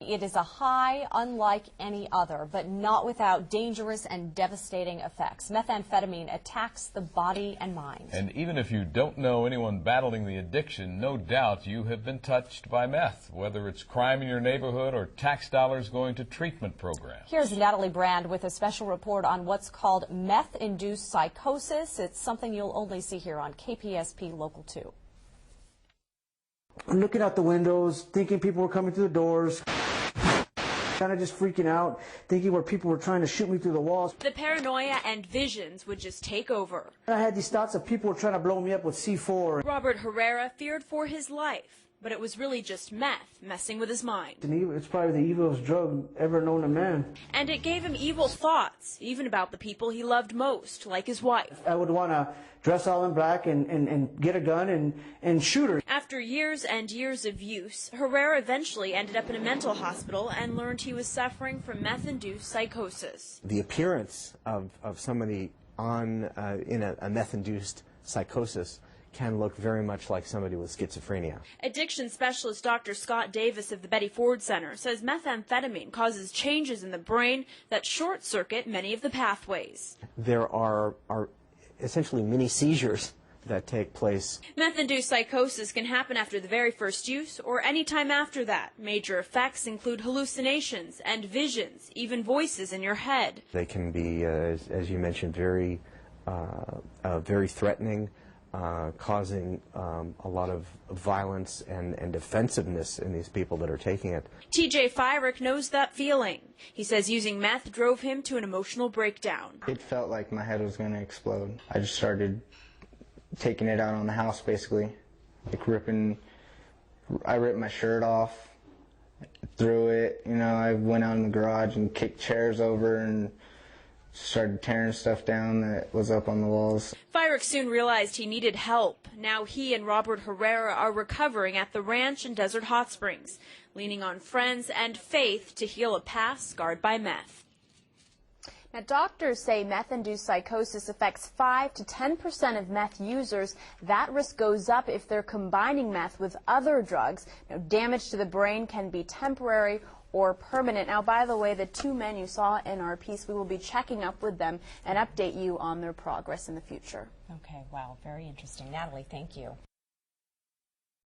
It is a high unlike any other, but not without dangerous and devastating effects. Methamphetamine attacks the body and mind. And even if you don't know anyone battling the addiction, no doubt you have been touched by meth, whether it's crime in your neighborhood or tax dollars going to treatment programs. Here's Natalie Brand with a special report on what's called meth-induced psychosis. It's something you'll only see here on KPSP Local 2. I'm looking out the windows, thinking people were coming through the doors. Kind of just freaking out, thinking where people were trying to shoot me through the walls. The paranoia and visions would just take over. I had these thoughts of people were trying to blow me up with C4. Robert Herrera feared for his life, but it was really just meth messing with his mind. It's probably the evilest drug ever known to man. And it gave him evil thoughts, even about the people he loved most, like his wife. I would want to dress all in black and get a gun and shoot her. After years and years of use, Herrera eventually ended up in a mental hospital and learned he was suffering from meth-induced psychosis. The appearance of somebody in a meth-induced psychosis can look very much like somebody with schizophrenia. Addiction specialist Dr. Scott Davis of the Betty Ford Center says methamphetamine causes changes in the brain that short-circuit many of the pathways. There are essentially mini seizures that take place. Meth-induced psychosis can happen after the very first use or any time after that. Major effects include hallucinations and visions, even voices in your head. They can be, as you mentioned, very threatening, causing a lot of violence and defensiveness in these people that are taking it. TJ Fyrick knows that feeling. He says using meth drove him to an emotional breakdown. It felt like my head was going to explode. I just started taking it out on the house, basically. I ripped my shirt off, threw it, I went out in the garage and kicked chairs over and started tearing stuff down that was up on the walls. Fyrick soon realized he needed help. Now he and Robert Herrera are recovering at the ranch in Desert Hot Springs, leaning on friends and faith to heal a past scarred by meth. Now, doctors say meth-induced psychosis affects 5 to 10% of meth users. That risk goes up if they're combining meth with other drugs. Now, damage to the brain can be temporary or permanent. Now, by the way, the two men you saw in our piece, we will be checking up with them and update you on their progress in the future. Okay, wow, very interesting. Natalie, thank you.